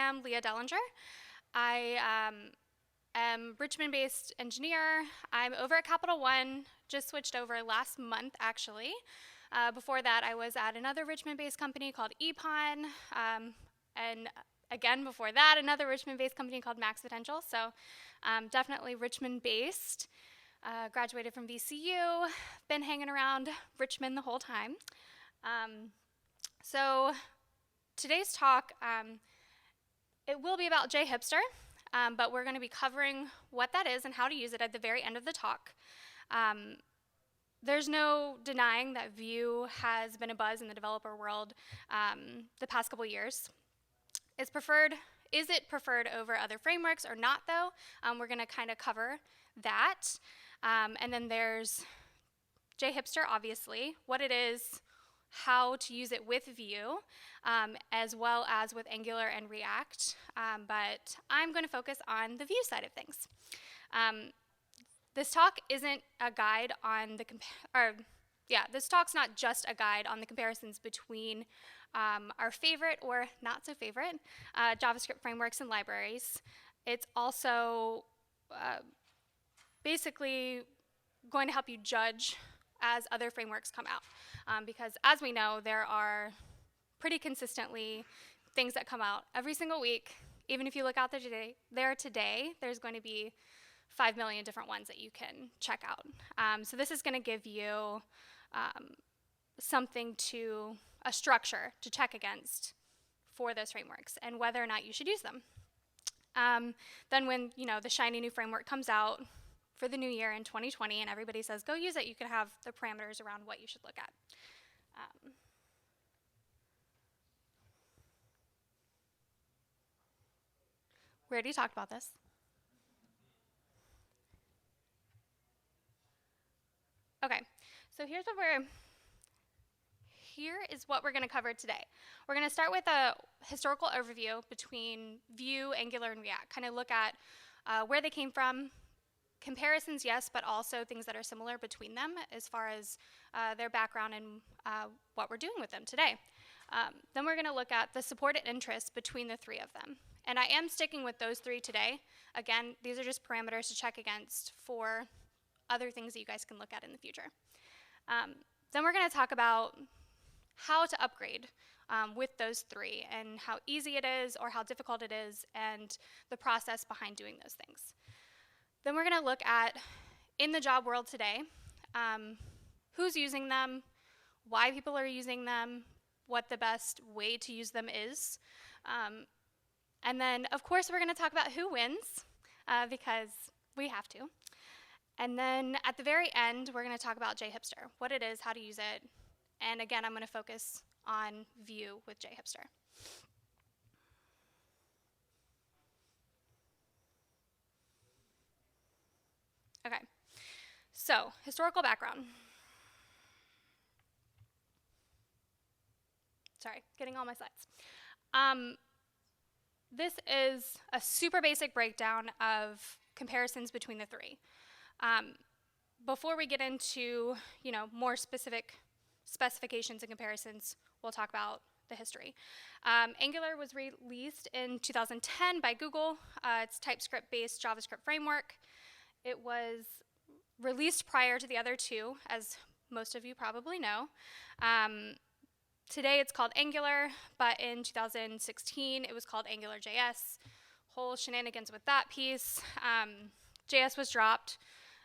am Leigha Dellinger. I am Richmond-based engineer. I'm over at Capital One, just switched over last month actually. Before that I was at another Richmond-based company called Epon, and again before that another Richmond-based company called Max Potential, so definitely Richmond-based. Graduated from VCU, been hanging around Richmond the whole time. So today's talk, it will be about jHipster, but we're going to be covering what that is and how to use it at the very end of the talk. There's no denying that Vue has been a buzz in the developer world the past couple years. Is it preferred over other frameworks or not, though? We're going to kind of cover that. And then there's jHipster, obviously, what it is, how to use it with Vue, as well as with Angular and React. But I'm going to focus on the Vue side of things. This talk isn't a guide on the this talk's not just a guide on the comparisons between our favorite or not so favorite JavaScript frameworks and libraries. It's also basically going to help you judge as other frameworks come out. Because as we know, there are pretty consistently things that come out every single week. Even if you look out there today, there's going to be 5 million different ones that you can check out. So this is going to give you a structure to check against for those frameworks and whether or not you should use them. Then when the shiny new framework comes out for the new year in 2020 and everybody says go use it, you can have the parameters around what you should look at. We already talked about this. Okay, so here is what we're going to cover today. We're going to start with a historical overview between Vue, Angular, and React. Kind of look at where they came from, comparisons, yes, but also things that are similar between them as far as their background and what we're doing with them today. Then we're going to look at the supported interests between the three of them. And I am sticking with those three today. Again, these are just parameters to check against for other things that you guys can look at in the future. Then we're going to talk about how to upgrade with those three and how easy it is or how difficult it is and the process behind doing those things. Then we're going to look at, in the job world today, who's using them, why people are using them, what the best way to use them is. And then, of course, we're going to talk about who wins, because we have to. And then at the very end, we're going to talk about jHipster, what it is, how to use it. And again, I'm going to focus on Vue with jHipster. Okay, so historical background. Sorry, getting all my slides. This is a super basic breakdown of comparisons between the three. Before we get into more specific specifications and comparisons, we'll talk about the history. Angular was released in 2010 by Google. It's TypeScript-based JavaScript framework. It was released prior to the other two, as most of you probably know. Today it's called Angular, but in 2016 it was called AngularJS. Whole shenanigans with that piece. JS was dropped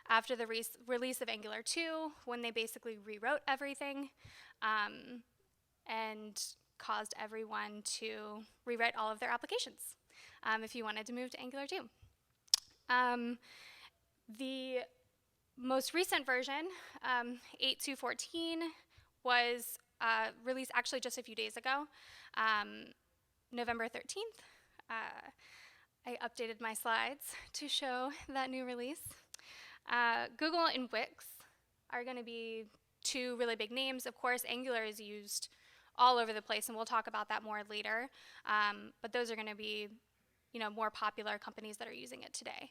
after the release of Angular 2 when they basically rewrote everything and caused everyone to rewrite all of their applications if you wanted to move to Angular 2. The most recent version, 8.2.14, was released actually just a few days ago, November 13th. I updated my slides to show that new release. Google and Wix are going to be two really big names. Of course, Angular is used all over the place, and we'll talk about that more later. But those are going to be, more popular companies that are using it today.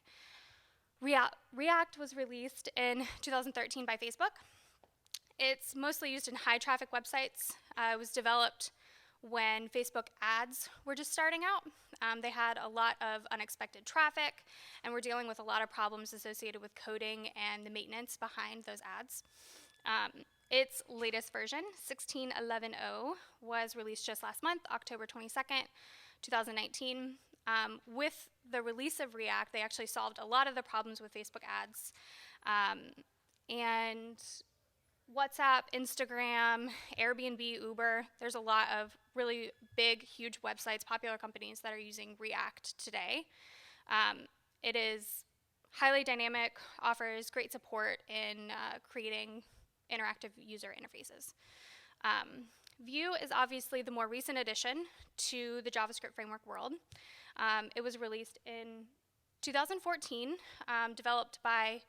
React was released in 2013 by Facebook. It's mostly used in high traffic websites. It was developed when Facebook ads were just starting out. They had a lot of unexpected traffic and were dealing with a lot of problems associated with coding and the maintenance behind those ads. Its latest version, 16.11.0, was released just last month, October 22nd, 2019. With the release of React, they actually solved a lot of the problems with Facebook ads. And WhatsApp, Instagram, Airbnb, Uber, there's a lot of really big, huge websites, popular companies that are using React today. It is highly dynamic, offers great support in creating interactive user interfaces. Vue is obviously the more recent addition to the JavaScript framework world. It was released in 2014, developed by,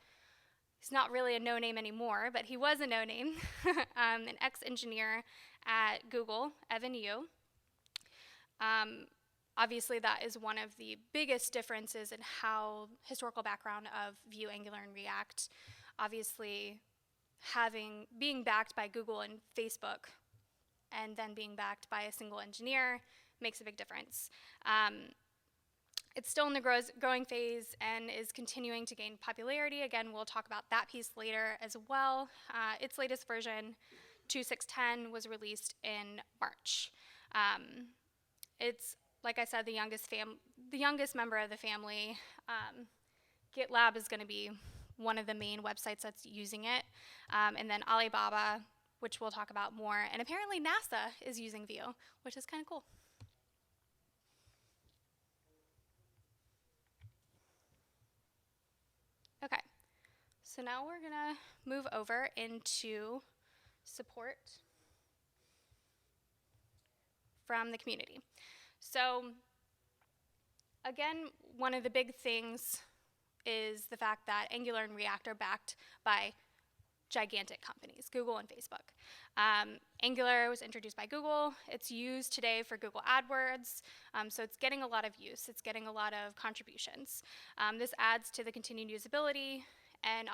he's not really a no-name anymore, but he was a no-name, an ex-engineer at Google, Evan You. Obviously, that is one of the biggest differences in how historical background of Vue, Angular, and React. Obviously, being backed by Google and Facebook, and then being backed by a single engineer makes a big difference. It's still in the growing phase and is continuing to gain popularity. Again, we'll talk about that piece later as well. Its latest version, 2.6.10, was released in March. It's, like I said, the youngest member of the family. GitLab is going to be one of the main websites that's using it. And then Alibaba, which we'll talk about more. And apparently NASA is using Vue, which is kind of cool. Okay, so now we're gonna move over into support from the community. So again, one of the big things is the fact that Angular and React are backed by gigantic companies, Google and Facebook. Angular was introduced by Google. It's used today for Google AdWords, so it's getting a lot of use. It's getting a lot of contributions. This adds to the continued usability and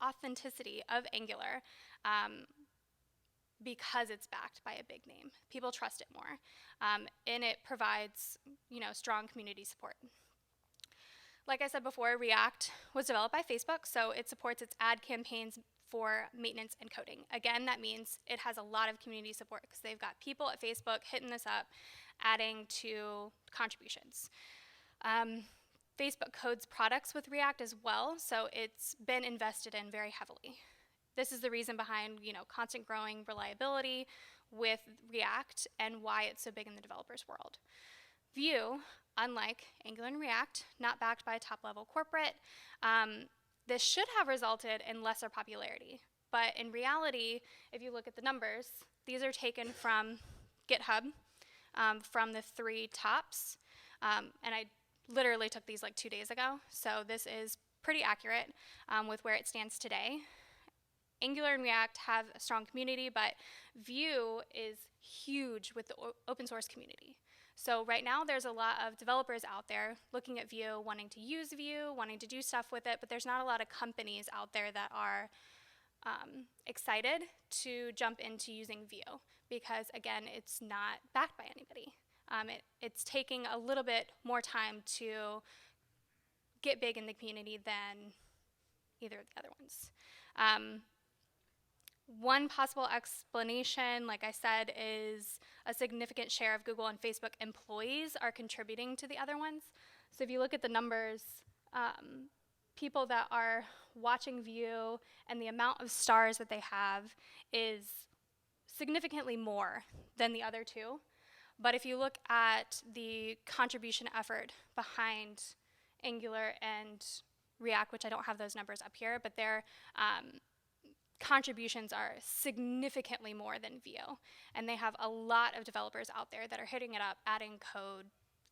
authenticity of Angular because it's backed by a big name. People trust it more, and it provides, strong community support. Like I said before, React was developed by Facebook, so it supports its ad campaigns for maintenance and coding. Again, that means it has a lot of community support because they've got people at Facebook hitting this up, adding to contributions. Facebook codes products with React as well, so it's been invested in very heavily. This is the reason behind, constant growing reliability with React and why it's so big in the developers world. Vue, unlike Angular and React, not backed by a top-level corporate, this should have resulted in lesser popularity. But in reality, if you look at the numbers, these are taken from GitHub, from the 3 tops. And I literally took these like 2 days ago, so this is pretty accurate with where it stands today. Angular and React have a strong community, but Vue is huge with the open source community. So right now there's a lot of developers out there looking at Vue, wanting to use Vue, wanting to do stuff with it, but there's not a lot of companies out there that are excited to jump into using Vue because, again, it's not backed by anybody. It's taking a little bit more time to get big in the community than either of the other ones. One possible explanation, like I said, is a significant share of Google and Facebook employees are contributing to the other ones. So if you look at the numbers, people that are watching Vue and the amount of stars that they have is significantly more than the other two. But if you look at the contribution effort behind Angular and React, which I don't have those numbers up here, but their contributions are significantly more than Vue. And they have a lot of developers out there that are hitting it up, adding code,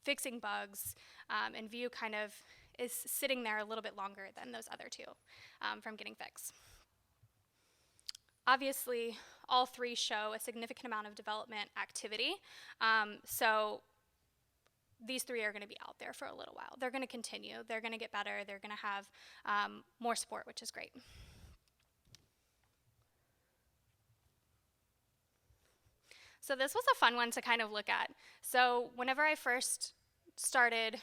fixing bugs, and Vue kind of is sitting there a little bit longer than those other two from getting fixed. Obviously, all 3 show a significant amount of development activity, so these 3 are going to be out there for a little while. They're going to continue. They're going to get better. They're going to have more support, which is great. So this was a fun one to kind of look at. So whenever I first started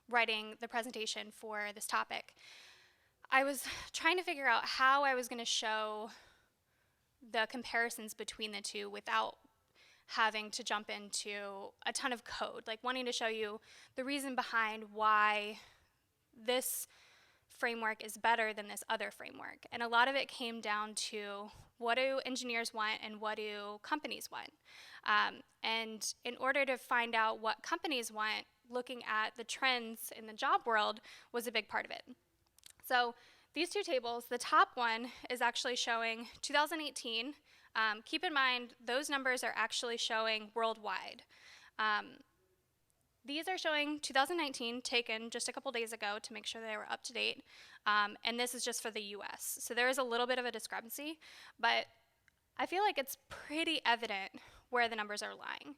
writing the presentation for this topic, I was trying to figure out how I was going to show the comparisons between the two without having to jump into a ton of code, like wanting to show you the reason behind why this framework is better than this other framework. And a lot of it came down to what do engineers want and what do companies want. And in order to find out what companies want, looking at the trends in the job world was a big part of it. So these two tables, the top one is actually showing 2018. Keep in mind, those numbers are actually showing worldwide. These are showing 2019, taken just a couple days ago to make sure they were up to date. And this is just for the US. So there is a little bit of a discrepancy, but I feel like it's pretty evident where the numbers are lying.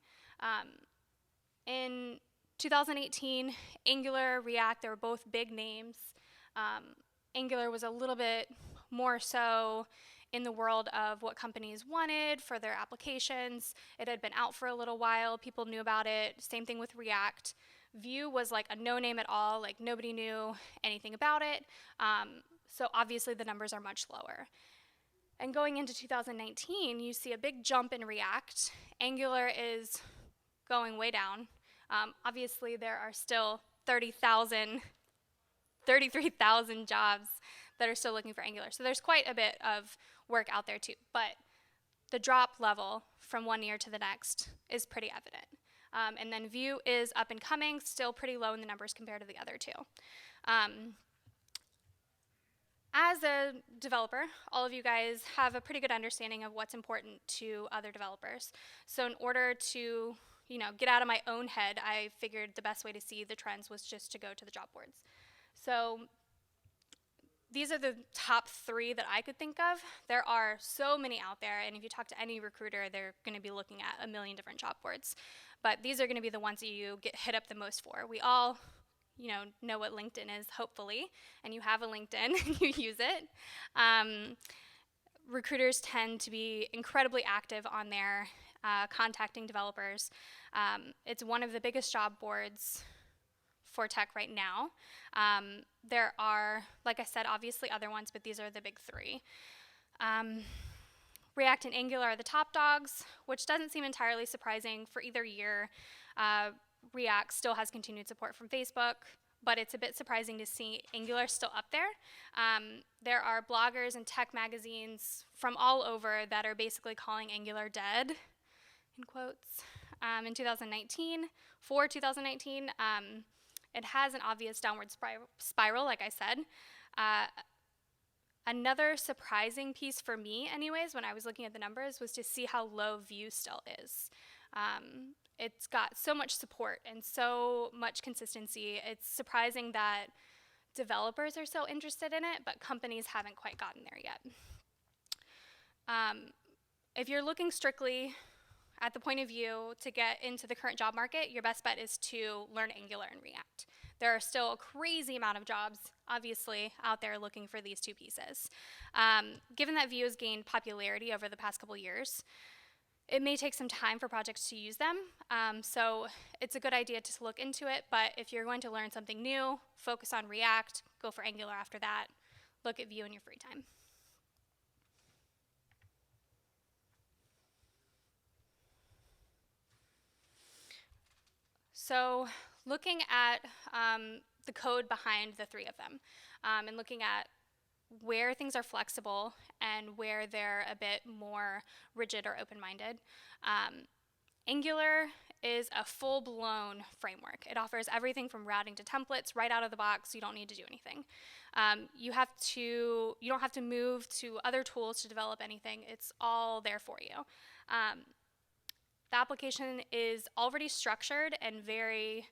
In 2018, Angular, React, they were both big names. Angular was a little bit more so in the world of what companies wanted for their applications. It had been out for a little while. People knew about it. Same thing with React. Vue was like a no-name at all. Like nobody knew anything about it. So obviously the numbers are much lower. And going into 2019, you see a big jump in React. Angular is going way down. Obviously there are still 33,000 jobs that are still looking for Angular. So there's quite a bit of work out there too. But the drop level from one year to the next is pretty evident. And then Vue is up and coming, still pretty low in the numbers compared to the other two. As a developer, all of you guys have a pretty good understanding of what's important to other developers. So in order to get out of my own head, I figured the best way to see the trends was just to go to the job boards. So these are the top 3 that I could think of. There are so many out there, and if you talk to any recruiter, they're going to be looking at a million different job boards. But these are going to be the ones that you get hit up the most for. We all know what LinkedIn is, hopefully, and you have a LinkedIn and you use it. Recruiters tend to be incredibly active on there, contacting developers. It's one of the biggest job boards for tech right now. There are, like I said, obviously other ones, but these are the big 3. React and Angular are the top dogs, which doesn't seem entirely surprising for either year. React still has continued support from Facebook, but it's a bit surprising to see Angular still up there. There are bloggers and tech magazines from all over that are basically calling Angular dead, in quotes, in 2019. For 2019, it has an obvious downward spiral, like I said. Another surprising piece for me, anyways, when I was looking at the numbers, was to see how low Vue still is. It's got so much support and so much consistency. It's surprising that developers are so interested in it, but companies haven't quite gotten there yet. If you're looking strictly at the point of view to get into the current job market, your best bet is to learn Angular and React. There are still a crazy amount of jobs, obviously, out there looking for these two pieces. Given that Vue has gained popularity over the past couple years, it may take some time for projects to use them, so it's a good idea to look into it, but if you're going to learn something new, focus on React, go for Angular after that, look at Vue in your free time. So looking at the code behind the 3 of them, and looking at where things are flexible and where they're a bit more rigid or open-minded. Angular is a full-blown framework. It offers everything from routing to templates right out of the box. You don't need to do anything. You don't have to move to other tools to develop anything. It's all there for you. The application is already structured and very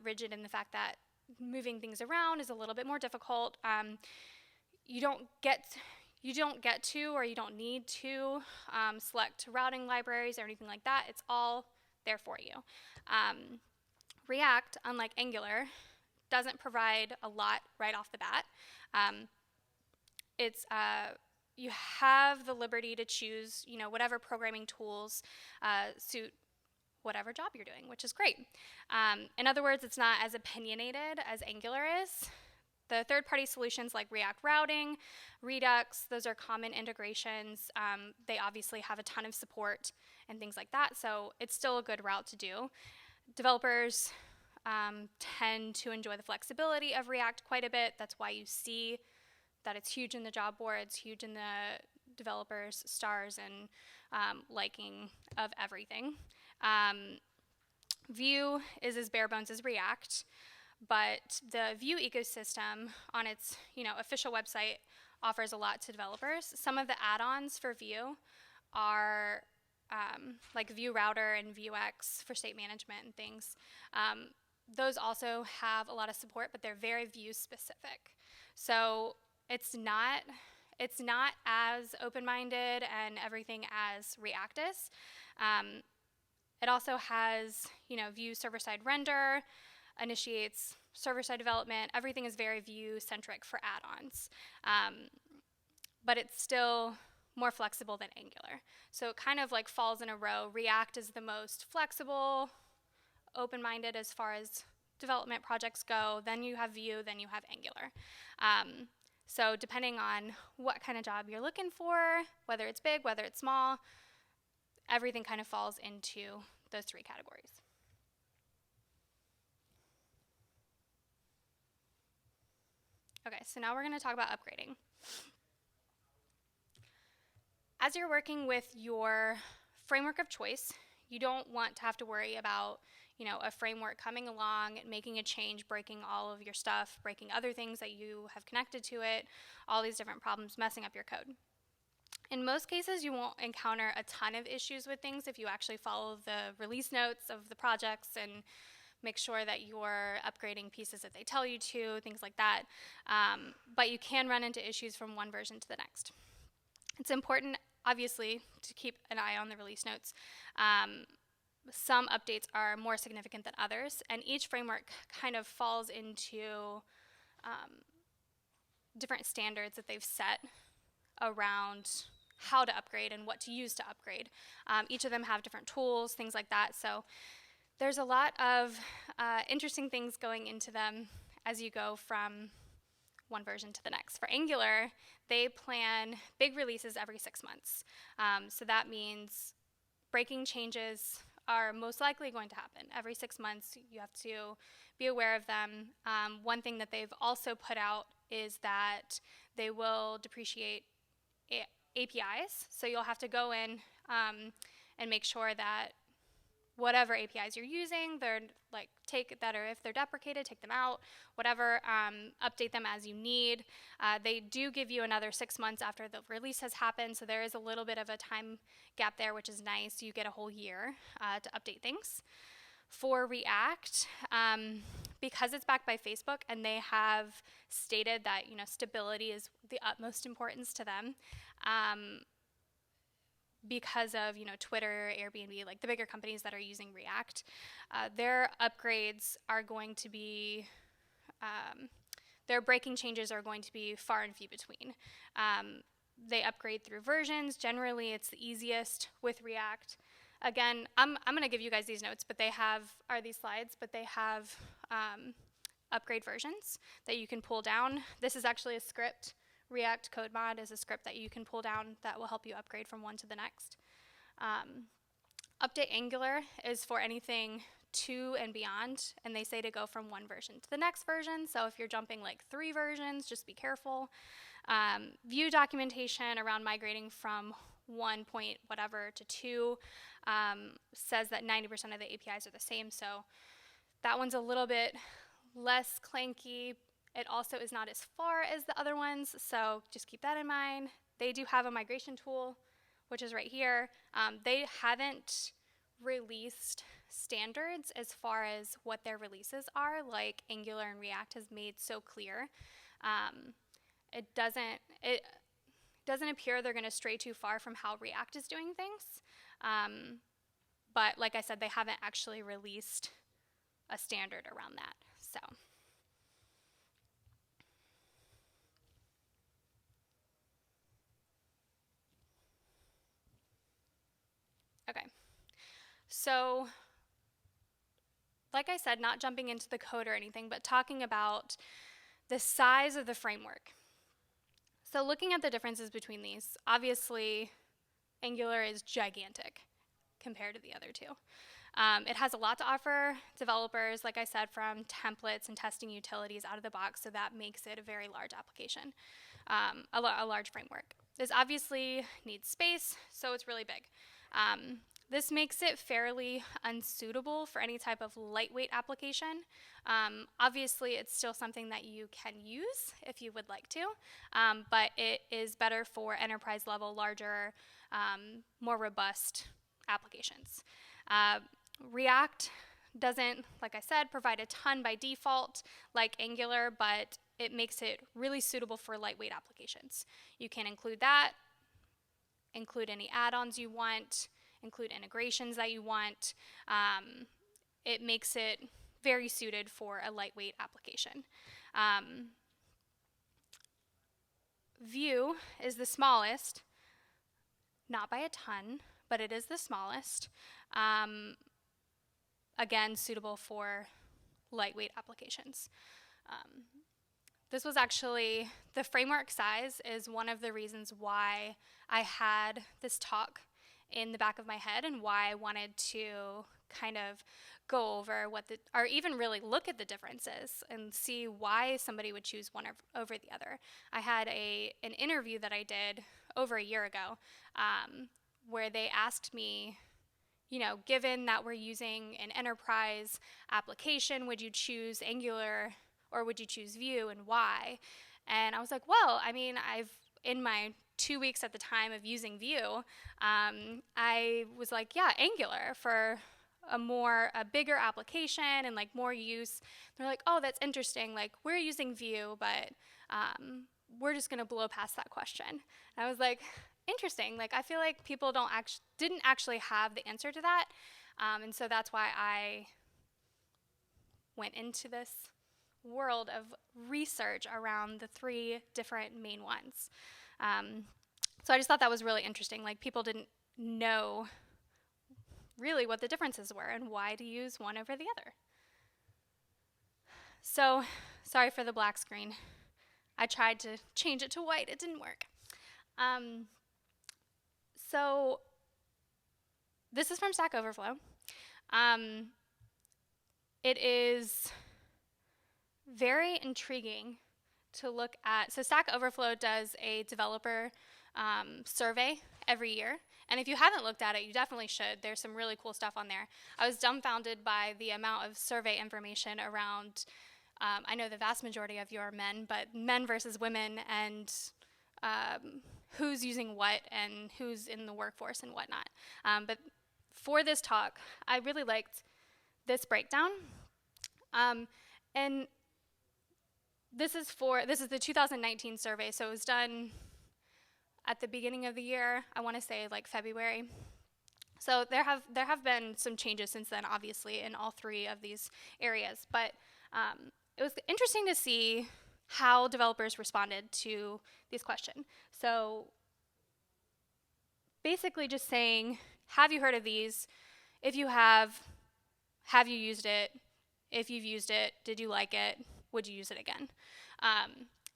rigid in the fact that moving things around is a little bit more difficult. You don't get to or you don't need to select routing libraries or anything like that. It's all there for you. React, unlike Angular, doesn't provide a lot right off the bat. You have the liberty to choose, whatever programming tools suit whatever job you're doing, which is great. In other words, it's not as opinionated as Angular is. The third-party solutions like React Routing, Redux, those are common integrations. They obviously have a ton of support and things like that, so it's still a good route to do. Developers tend to enjoy the flexibility of React quite a bit. That's why you see that it's huge in the job boards, huge in the developers' stars and liking of everything. Vue is as bare bones as React, but the Vue ecosystem on its official website offers a lot to developers. Some of the add-ons for Vue are like Vue Router and Vuex for state management and things. Those also have a lot of support, but they're very Vue specific. So it's not as open-minded and everything as React is. It also has Vue server-side render, initiates server-side development. Everything is very Vue-centric for add-ons. But it's still more flexible than Angular. So it kind of like falls in a row. React is the most flexible, open-minded as far as development projects go. Then you have Vue, then you have Angular. So depending on what kind of job you're looking for, whether it's big, whether it's small, everything kind of falls into those three categories. Okay, so now we're going to talk about upgrading. As you're working with your framework of choice, you don't want to have to worry about a framework coming along, making a change, breaking all of your stuff, breaking other things that you have connected to it, all these different problems, messing up your code. In most cases, you won't encounter a ton of issues with things if you actually follow the release notes of the projects and make sure that you're upgrading pieces that they tell you to, things like that. But you can run into issues from one version to the next. It's important, obviously, to keep an eye on the release notes. Some updates are more significant than others, and each framework kind of falls into different standards that they've set around how to upgrade and what to use to upgrade. Each of them have different tools, things like that, so there's a lot of interesting things going into them as you go from one version to the next. For Angular, they plan big releases every 6 months. So that means breaking changes are most likely going to happen. Every 6 months, you have to be aware of them. One thing that they've also put out is that they will depreciate APIs. So you'll have to go in and make sure that whatever APIs you're using, they're like or if they're deprecated, take them out, whatever, update them as you need. They do give you another 6 months after the release has happened, so there is a little bit of a time gap there, which is nice. You get a whole year to update things. For React, because it's backed by Facebook and they have stated that stability is the utmost importance to them, because of Twitter, Airbnb, like the bigger companies that are using React, their upgrades are going to be, their breaking changes are going to be far and few between. They upgrade through versions. Generally, it's the easiest with React. Again, I'm going to give you guys these notes, but they have, these slides, but they have upgrade versions that you can pull down. This is actually a script. React code mod is a script that you can pull down that will help you upgrade from one to the next. Update Angular is for anything 2 and beyond, and they say to go from one version to the next version. So if you're jumping like 3 versions, just be careful. Vue documentation around migrating from 1 point whatever to 2 says that 90% of the APIs are the same. So that one's a little bit less clanky. It also is not as far as the other ones, so just keep that in mind. They do have a migration tool, which is right here. They haven't released standards as far as what their releases are, like Angular and React has made so clear. It doesn't appear they're going to stray too far from how React is doing things. But like I said, they haven't actually released a standard around that. So. Okay, so like I said, not jumping into the code or anything, but talking about the size of the framework. So looking at the differences between these, obviously Angular is gigantic compared to the other two. It has a lot to offer developers, like I said, from templates and testing utilities out of the box, so that makes it a very large application, a large framework. This obviously needs space, so it's really big. This makes it fairly unsuitable for any type of lightweight application. Obviously, it's still something that you can use if you would like to, but it is better for enterprise level, larger, more robust applications. React doesn't, like I said, provide a ton by default like Angular, but it makes it really suitable for lightweight applications. You can include that, include any add-ons you want, include integrations that you want. It makes it very suited for a lightweight application. Vue is the smallest, not by a ton, but it is the smallest. Again, suitable for lightweight applications. This was actually, the framework size is one of the reasons why I had this talk in the back of my head and why I wanted to kind of go over or even really look at the differences and see why somebody would choose one over the other. I had an interview that I did over a year ago where they asked me, you know, given that we're using an enterprise application, would you choose Angular or would you choose Vue and why? And I was like, well, I mean, in my 2 weeks at the time of using Vue, I was like, yeah, Angular for a bigger application and like more use. They're like, oh, that's interesting. Like, we're using Vue, but we're just gonna blow past that question. And I was like, interesting. Like, I feel like people didn't actually have the answer to that, and so that's why I went into this world of research around the 3 different main ones. So I just thought that was really interesting. Like, people didn't know really what the differences were and why to use one over the other. So, sorry for the black screen. I tried to change it to white. It didn't work. So this is from Stack Overflow. It is very intriguing to look at. So Stack Overflow does a developer survey every year. And if you haven't looked at it, you definitely should. There's some really cool stuff on there. I was dumbfounded by the amount of survey information around, I know the vast majority of you are men, but men versus women and who's using what and who's in the workforce and whatnot. But for this talk, I really liked this breakdown. And this is the 2019 survey, so it was done at the beginning of the year, I want to say like February. So there have been some changes since then, obviously, in all 3 of these areas. But it was interesting to see how developers responded to this question. So basically just saying, have you heard of these? If you have you used it? If you've used it, did you like it? Would you use it again?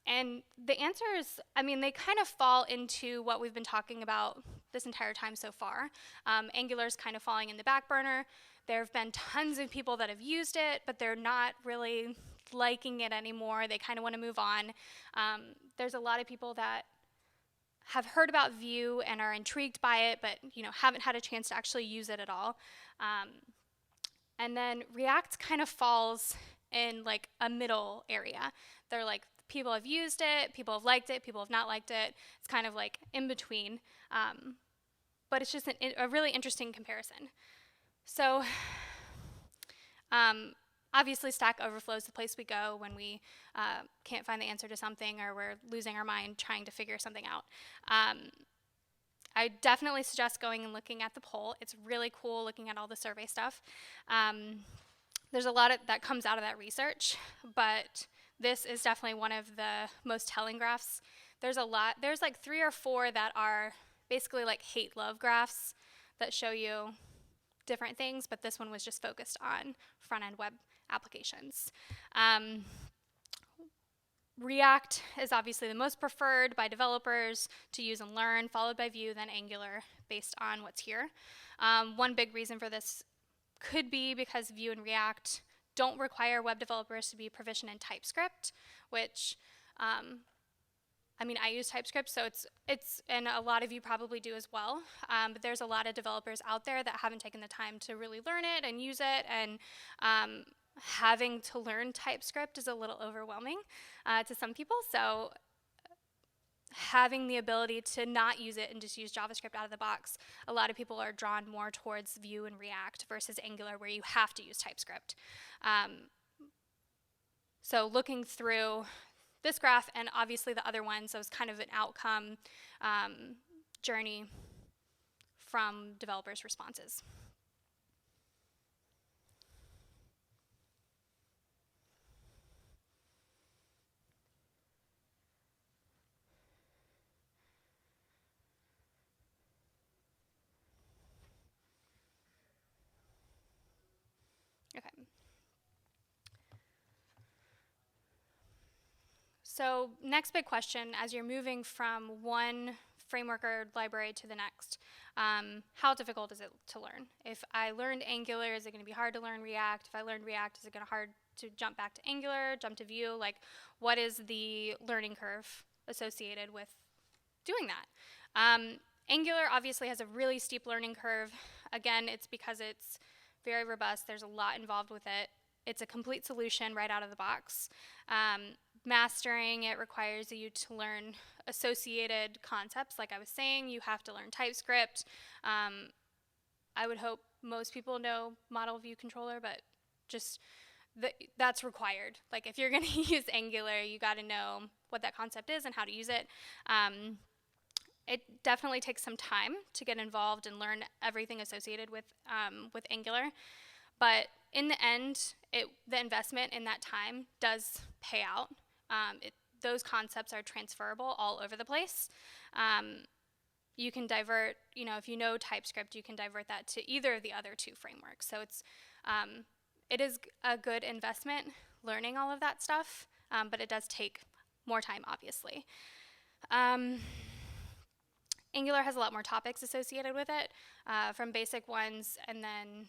And the answers, I mean, they kind of fall into what we've been talking about this entire time so far. Angular's kind of falling in the back burner. There have been tons of people that have used it, but they're not really liking it anymore. They kind of want to move on. There's a lot of people that have heard about Vue and are intrigued by it, but haven't had a chance to actually use it at all. And then React kind of falls in like a middle area. They're like, people have used it, people have liked it, people have not liked it. It's kind of like in between. But it's just a really interesting comparison. So obviously Stack Overflow is the place we go when we can't find the answer to something or we're losing our mind trying to figure something out. I definitely suggest going and looking at the poll. It's really cool looking at all the survey stuff. There's a lot that comes out of that research, but this is definitely one of the most telling graphs. There's like 3 or 4 that are basically like hate-love graphs that show you different things, but this one was just focused on front-end web applications. React is obviously the most preferred by developers to use and learn, followed by Vue, then Angular, based on what's here. One big reason for this could be because Vue and React don't require web developers to be proficient in TypeScript, which, I mean, I use TypeScript, so and a lot of you probably do as well, but there's a lot of developers out there that haven't taken the time to really learn it and use it, and having to learn TypeScript is a little overwhelming to some people, so having the ability to not use it and just use JavaScript out of the box, a lot of people are drawn more towards Vue and React versus Angular, where you have to use TypeScript. So looking through this graph and obviously the other ones, so it's kind of an outcome journey from developers' responses. Okay. So next big question, as you're moving from one framework or library to the next, how difficult is it to learn? If I learned Angular, is it going to be hard to learn React? If I learned React, is it going to be hard to jump back to Angular, jump to Vue? Like, what is the learning curve associated with doing that? Angular obviously has a really steep learning curve. Again, it's because it's very robust. There's a lot involved with it. It's a complete solution right out of the box. Mastering it requires you to learn associated concepts. Like I was saying, you have to learn TypeScript. I would hope most people know model view controller, but just that's required. Like if you're going to use Angular, you got to know what that concept is and how to use it. It definitely takes some time to get involved and learn everything associated with Angular, but in the end, the investment in that time does pay out. Those concepts are transferable all over the place. You can divert, if you know TypeScript, you can divert that to either of the other two frameworks. So it is a good investment learning all of that stuff, but it does take more time, obviously. Angular has a lot more topics associated with it, from basic ones and then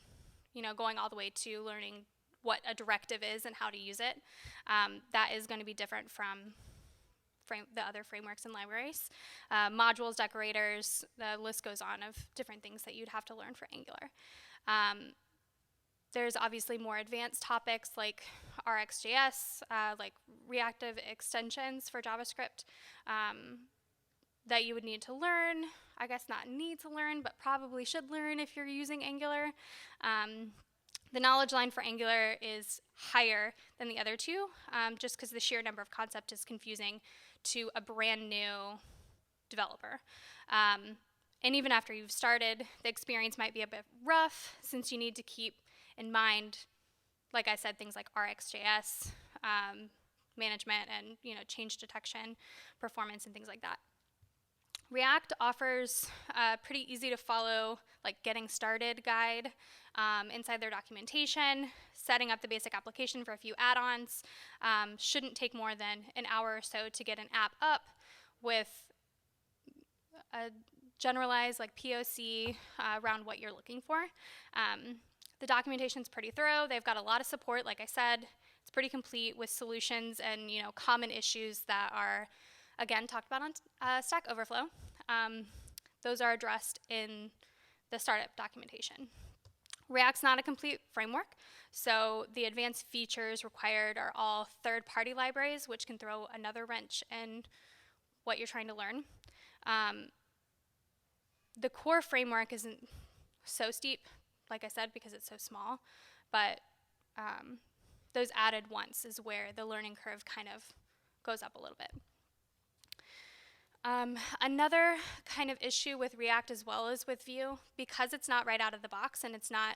going all the way to learning what a directive is and how to use it. That is going to be different from the other frameworks and libraries. Modules, decorators, the list goes on of different things that you'd have to learn for Angular. There's obviously more advanced topics like RVAJS, like reactive extensions for JavaScript, that you would need to learn. I guess not need to learn, but probably should learn if you're using Angular. The knowledge line for Angular is higher than the other two, just because the sheer number of concepts is confusing to a brand new developer. And even after you've started, the experience might be a bit rough, since you need to keep in mind, like I said, things like RVAJS, management, and change detection, performance, and things like that. React offers a pretty easy to follow, like getting started guide inside their documentation. Setting up the basic application for a few add-ons shouldn't take more than an hour or so to get an app up with a generalized like POC around what you're looking for. The documentation's pretty thorough. They've got a lot of support, like I said. It's pretty complete with solutions and common issues that are, again, talked about on Stack Overflow. Those are addressed in the startup documentation. React's not a complete framework, so the advanced features required are all third-party libraries, which can throw another wrench in what you're trying to learn. The core framework isn't so steep, like I said, because it's so small, but those added once is where the learning curve kind of goes up a little bit. Another kind of issue with React as well as with Vue, because it's not right out of the box and it's not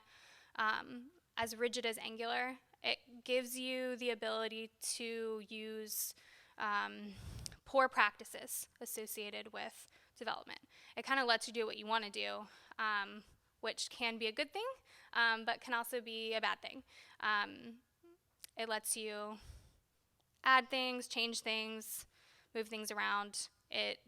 as rigid as Angular, it gives you the ability to use poor practices associated with development. It kind of lets you do what you want to do, which can be a good thing, but can also be a bad thing. It lets you add things, change things, move things around. It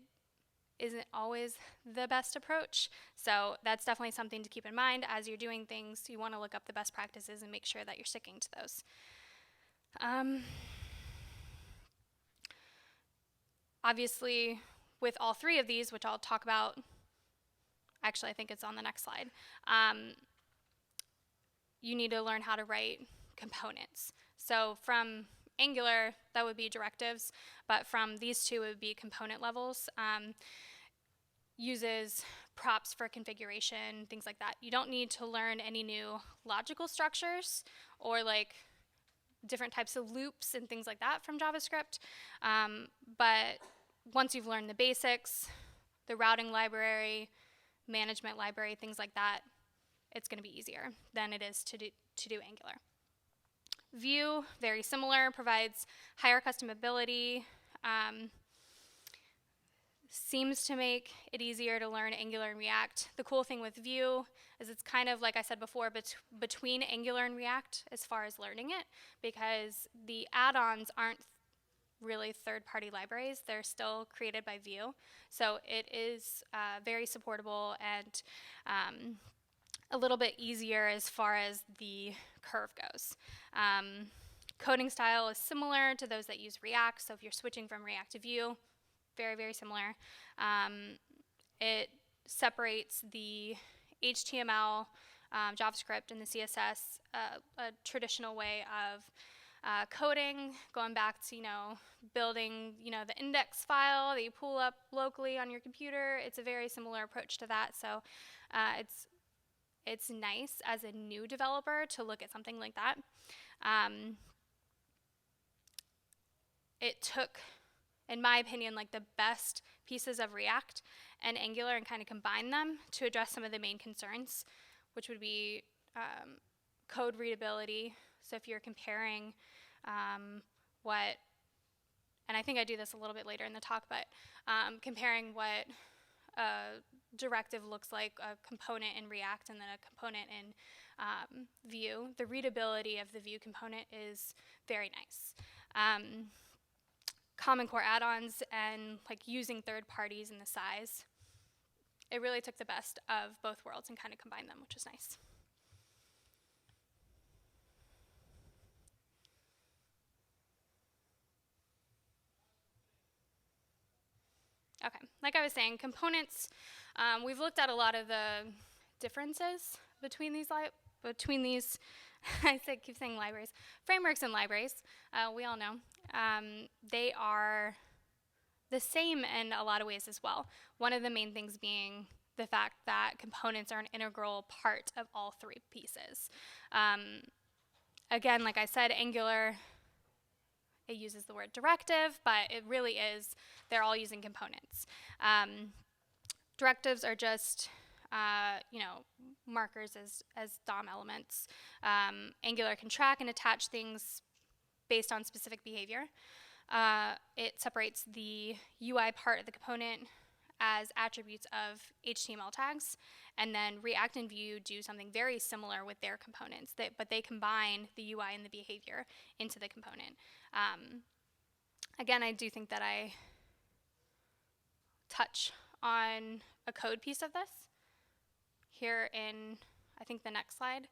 isn't always the best approach, so that's definitely something to keep in mind as you're doing things. You want to look up the best practices and make sure that you're sticking to those. Obviously, with all three of these, which I'll talk about, actually I think it's on the next slide, you need to learn how to write components. So from Angular, that would be directives, but from these two, it would be component levels. Uses props for configuration, things like that. You don't need to learn any new logical structures or like different types of loops and things like that from JavaScript. But once you've learned the basics, the routing library, management library, things like that, it's going to be easier than it is to do Angular. Vue, very similar, provides higher customability, seems to make it easier to learn Angular and React. The cool thing with Vue is it's kind of, like I said before, between Angular and React as far as learning it, because the add-ons aren't really third-party libraries. They're still created by Vue. So it is very supportable and a little bit easier as far as the curve goes. Coding style is similar to those that use React. So if you're switching from React to Vue, very, very similar. It separates the HTML, JavaScript, and the CSS, a traditional way of coding, going back to, building, the index file that you pull up locally on your computer. It's a very similar approach to that. So it's nice as a new developer to look at something like that. It took, in my opinion, like the best pieces of React and Angular and kind of combine them to address some of the main concerns, which would be code readability. So if you're comparing and I think I do this a little bit later in the talk, but comparing what a directive looks like, a component in React and then a component in Vue, the readability of the Vue component is very nice. Common core add-ons and like using third parties and the size. It really took the best of both worlds and kind of combined them, which was nice. Okay, like I was saying, components, we've looked at a lot of the differences between these, I keep saying libraries, frameworks and libraries, we all know. They are the same in a lot of ways as well. One of the main things being the fact that components are an integral part of all three pieces. Again, like I said, Angular, it uses the word directive, but it really is, they're all using components. Directives are just, markers as DOM elements. Angular can track and attach things based on specific behavior. It separates the UI part of the component as attributes of HTML tags, and then React and Vue do something very similar with their components, but they combine the UI and the behavior into the component. Again, I do think that I touch on a code piece of this here in, I think, the next slide.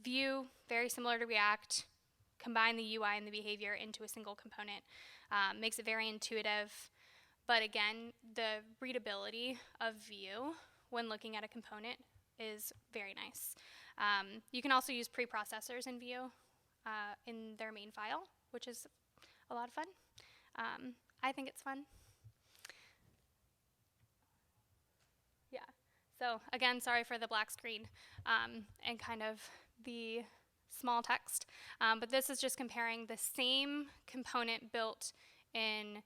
Vue, very similar to React, combine the UI and the behavior into a single component. Makes it very intuitive. But again, the readability of Vue when looking at a component is very nice. You can also use preprocessors in Vue in their main file, which is a lot of fun. I think it's fun. Yeah. So again, sorry for the black screen and kind of the small text. But this is just comparing the same component built in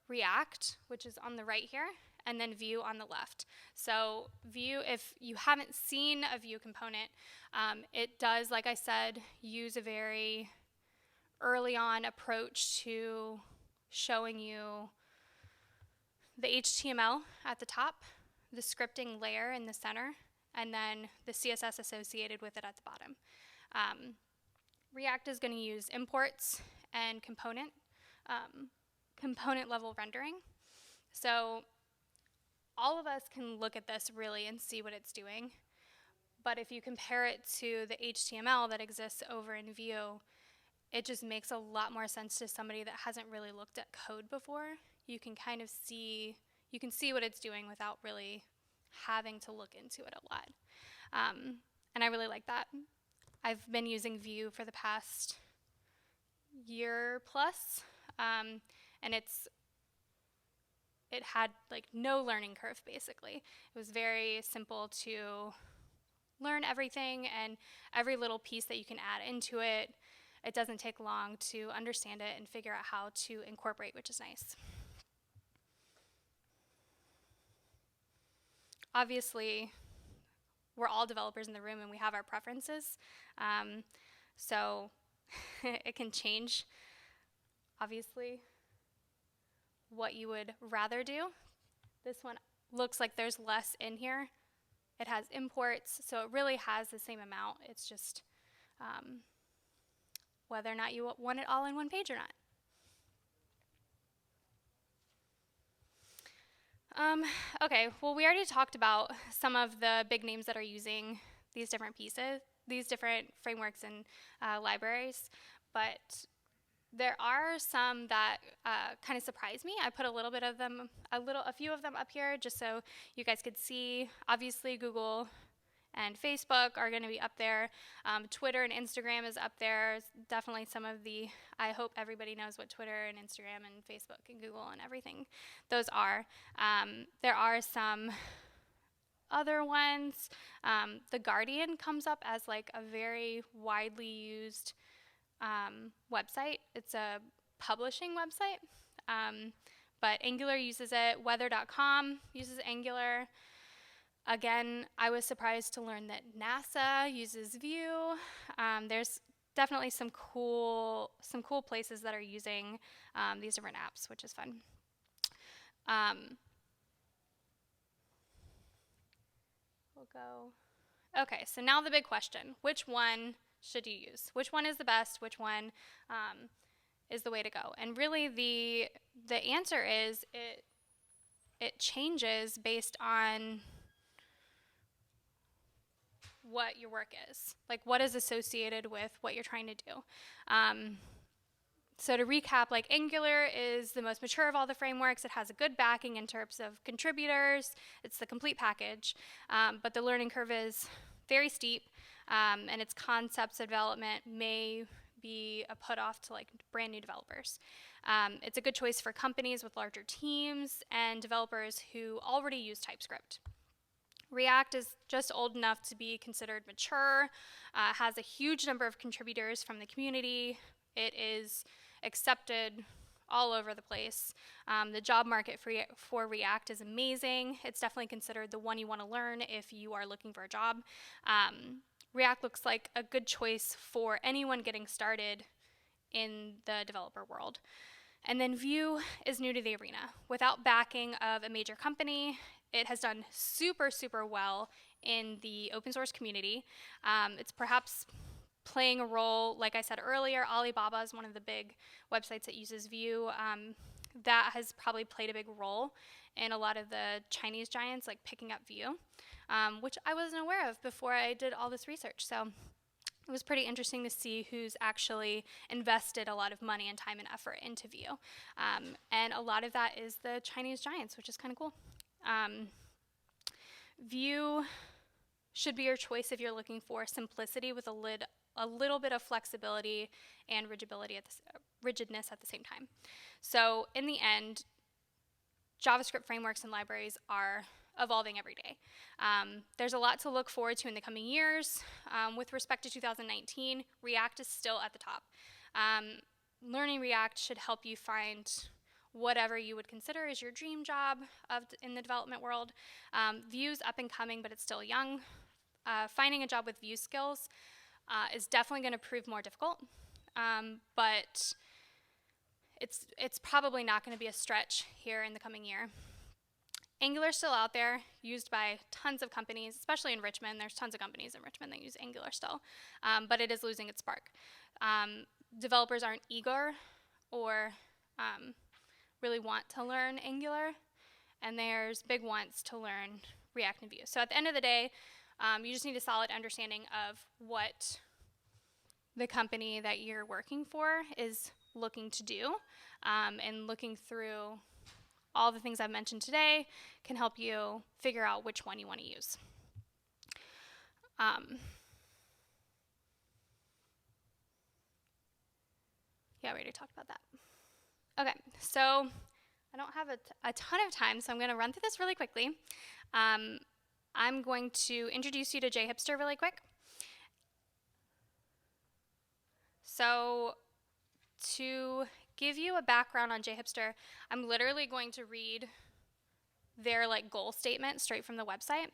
React, which is on the right here, and then Vue on the left. So Vue, if you haven't seen a Vue component, it does, like I said, use a very early on approach to showing you the HTML at the top, the scripting layer in the center, and then the CSS associated with it at the bottom. React is going to use imports and component level rendering. So all of us can look at this really and see what it's doing. But if you compare it to the HTML that exists over in Vue, it just makes a lot more sense to somebody that hasn't really looked at code before. You can kind of see, you can see what it's doing without really having to look into it a lot. And I really like that. I've been using Vue for the past year plus, and it had like no learning curve basically. It was very simple to learn everything, and every little piece that you can add into it, it doesn't take long to understand it and figure out how to incorporate, which is nice. Obviously, we're all developers in the room and we have our preferences. So it can change, obviously, what you would rather do. This one looks like there's less in here. It has imports, so it really has the same amount. It's just whether or not you want it all in one page or not. Okay, well, we already talked about some of the big names that are using these different pieces, these different frameworks and libraries, but there are some that kind of surprise me. I put a few of them up here just so you guys could see. Obviously, Google and Facebook are going to be up there. Twitter and Instagram is up there. It's definitely some of the, I hope everybody knows what Twitter and Instagram and Facebook and Google and everything those are. There are some other ones. The Guardian comes up as like a very widely used website. It's a publishing website, but Angular uses it. Weather.com uses Angular. Again, I was surprised to learn that NASA uses Vue. There's definitely some cool places that are using these different apps, which is fun. We'll go. Okay, so now the big question: which one should you use? Which one is the best? Which one is the way to go? And really, the answer is it changes based on what your work is, like what is associated with what you're trying to do. So to recap, like Angular is the most mature of all the frameworks. It has a good backing in terms of contributors. It's the complete package, but the learning curve is very steep, and its concepts of development may be a put off to like brand new developers. It's a good choice for companies with larger teams and developers who already use TypeScript. React is just old enough to be considered mature, has a huge number of contributors from the community. It is accepted all over the place. The job market for React is amazing. It's definitely considered the one you want to learn if you are looking for a job. React looks like a good choice for anyone getting started in the developer world. And then Vue is new to the arena. Without backing of a major company, it has done super, super well in the open source community. It's perhaps playing a role, like I said earlier, Alibaba is one of the big websites that uses Vue. That has probably played a big role in a lot of the Chinese giants like picking up Vue, which I wasn't aware of before I did all this research. So it was pretty interesting to see who's actually invested a lot of money and time and effort into Vue. And a lot of that is the Chinese giants, which is kind of cool. Vue should be your choice if you're looking for simplicity with a little bit of flexibility and rigidness at the same time. So in the end, JavaScript frameworks and libraries are evolving every day. There's a lot to look forward to in the coming years. With respect to 2019, React is still at the top. Learning React should help you find whatever you would consider is your dream job in the development world. Vue's up and coming, but it's still young. Finding a job with Vue skills is definitely going to prove more difficult, but it's probably not going to be a stretch here in the coming year. Angular's still out there, used by tons of companies, especially in Richmond. There's tons of companies in Richmond that use Angular still, but it is losing its spark. Developers aren't eager or really want to learn Angular, and there's big wants to learn React and Vue. So at the end of the day, you just need a solid understanding of what the company that you're working for is looking to do, and looking through all the things I've mentioned today can help you figure out which one you want to use. Yeah, we already talked about that. Okay, so I don't have a ton of time, so I'm going to run through this really quickly. I'm going to introduce you to jHipster really quick. So to give you a background on jHipster, I'm literally going to read their goal statement straight from the website.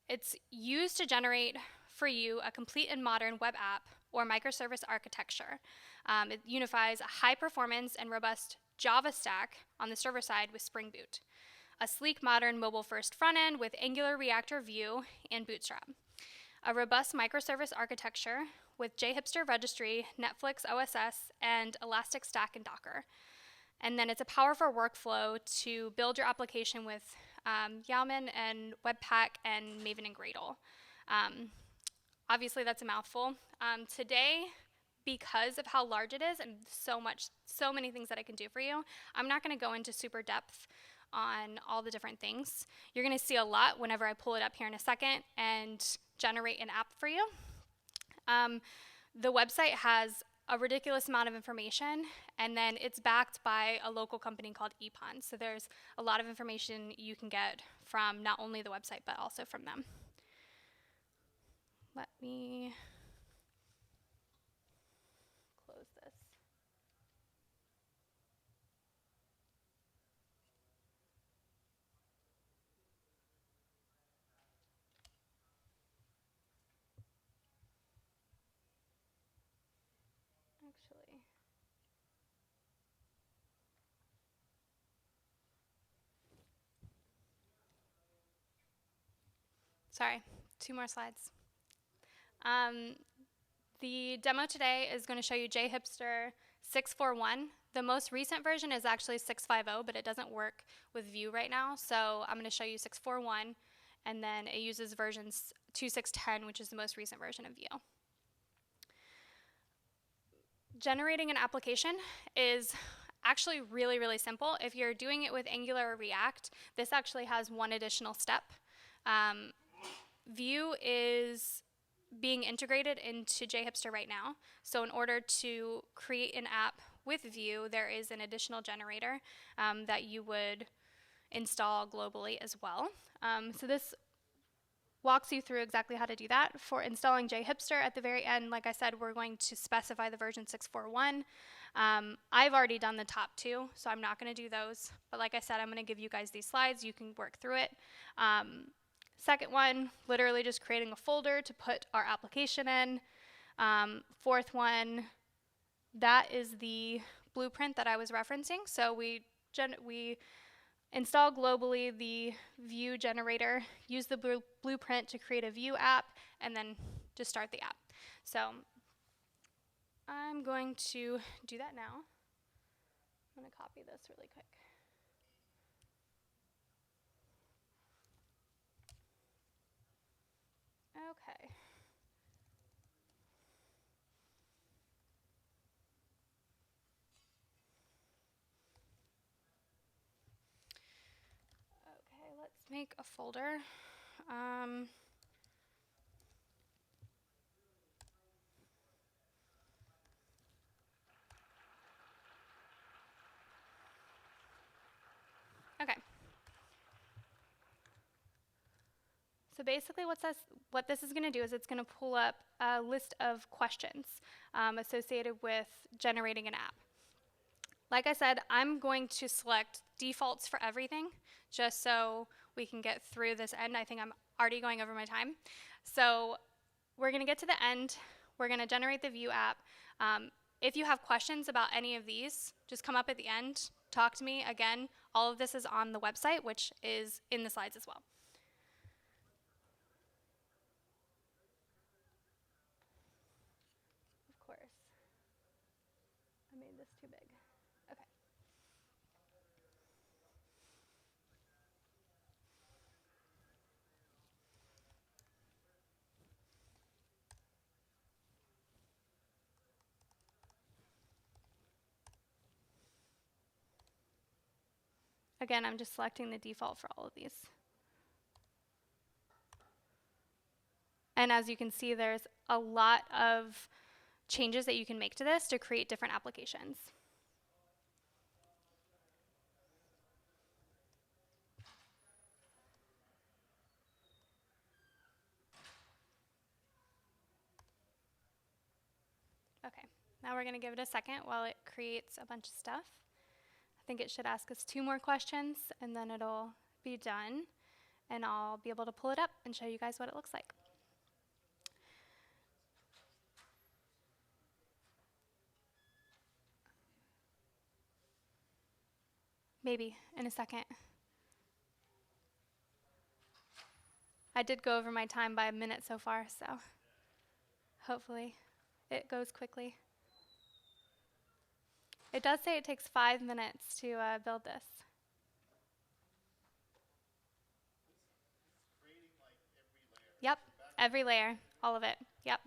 It's used to generate for you a complete and modern web app or microservice architecture. It unifies a high performance and robust Java stack on the server side with Spring Boot, a sleek modern mobile first front end with Angular, React, or Vue, and Bootstrap, a robust microservice architecture with jHipster registry, Netflix OSS, and Elastic Stack and Docker. And then it's a powerful workflow to build your application with Yeoman and Webpack and Maven and Gradle. Obviously, that's a mouthful. Today, because of how large it is and so many things that I can do for you, I'm not going to go into super depth on all the different things. You're going to see a lot whenever I pull it up here in a second and generate an app for you. The website has a ridiculous amount of information, and then it's backed by a local company called Epon. So there's a lot of information you can get from not only the website, but also from them. Let me close this. Actually, sorry, 2 more slides. The demo today is going to show you jHipster 6.4.1. The most recent version is actually 6.5.0, but it doesn't work with Vue right now. So I'm going to show you 6.4.1, and then it uses versions 2.6.10, which is the most recent version of Vue. Generating an application is actually really, really simple. If you're doing it with Angular or React, this actually has one additional step. Vue is being integrated into jHipster right now. So in order to create an app with Vue, there is an additional generator that you would install globally as well. So this walks you through exactly how to do that. For installing jHipster, at the very end, like I said, we're going to specify the version 6.4.1. I've already done the top 2, so I'm not going to do those. But like I said, I'm going to give you guys these slides. You can work through it. Second one, literally just creating a folder to put our application in. Fourth one, that is the blueprint that I was referencing. So we install globally the Vue generator, use the blueprint to create a Vue app, and then just start the app. So I'm going to do that now. I'm going to copy this really quick. Okay. Okay, let's make a folder. Okay. So basically what this is going to do is it's going to pull up a list of questions associated with generating an app. Like I said, I'm going to select defaults for everything just so we can get through this end. I think I'm already going over my time. So we're going to get to the end. We're going to generate the Vue app. If you have questions about any of these, just come up at the end talk to me. Again, all of this is on the website, which is in the slides as well. Of course. I made this too big. Okay. Again, I'm just selecting the default for all of these. And as you can see, there's a lot of changes that you can make to this to create different applications. Okay, now we're going to give it a second while it creates a bunch of stuff. I think it should ask us 2 more questions, and then it'll be done, and I'll be able to pull it up and show you guys what it looks like. Maybe in a second. I did go over my time by a minute so far, so hopefully it goes quickly. It does say it takes 5 minutes to build this. Yep, every layer, all of it, yep.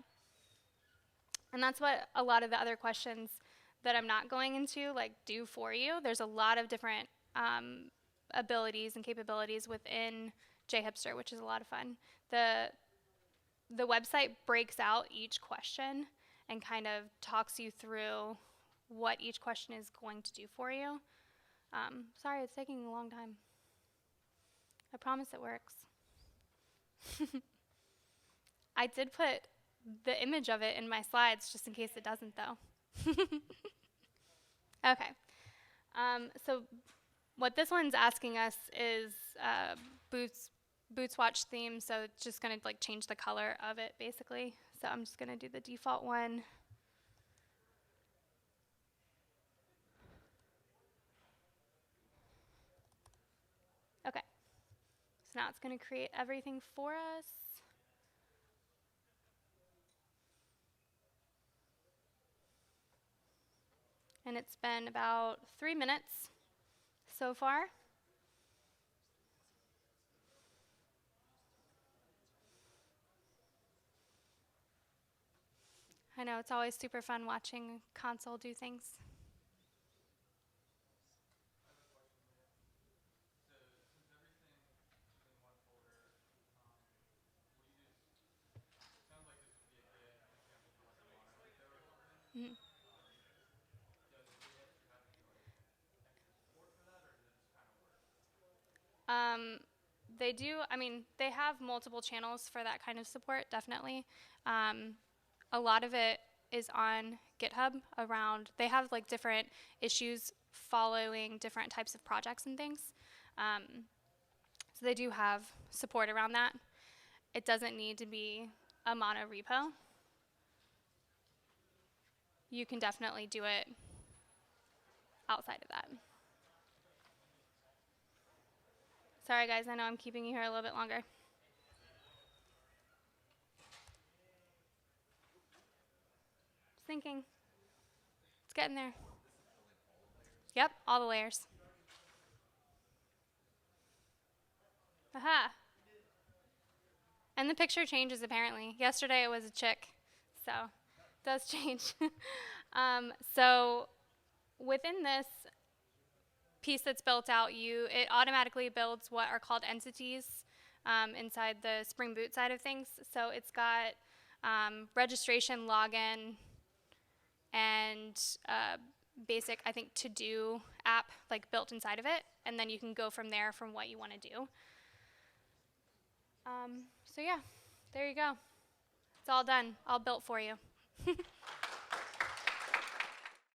And that's what a lot of the other questions that I'm not going into do for you. There's a lot of different abilities and capabilities within jHipster, which is a lot of fun. The website breaks out each question and kind of talks you through what each question is going to do for you. Sorry, it's taking a long time. I promise it works. I did put the image of it in my slides just in case it doesn't, though. Okay. So what this one's asking us is Boots watch theme, so it's just going to change the color of it, basically. So I'm just going to do the default one. Okay. So now it's going to create everything for us. And it's been about 3 minutes so far. I know, it's always super fun watching console do things. Mm-hmm. They do, they have multiple channels for that kind of support, definitely. A lot of it is on GitHub around, they have different issues following different types of projects and things. So they do have support around that. It doesn't need to be a mono repo. You can definitely do it outside of that. Sorry guys, I know I'm keeping you here a little bit longer. Just thinking. It's getting there. Yep, all the layers. Aha. And the picture changes apparently. Yesterday it was a chick, so it does change. So within this piece that's built out, it automatically builds what are called entities inside the Spring Boot side of things. So it's got registration, login, and basic, I think, to-do app built inside of it. And then you can go from there from what you want to do. So yeah, there you go. It's all done, all built for you.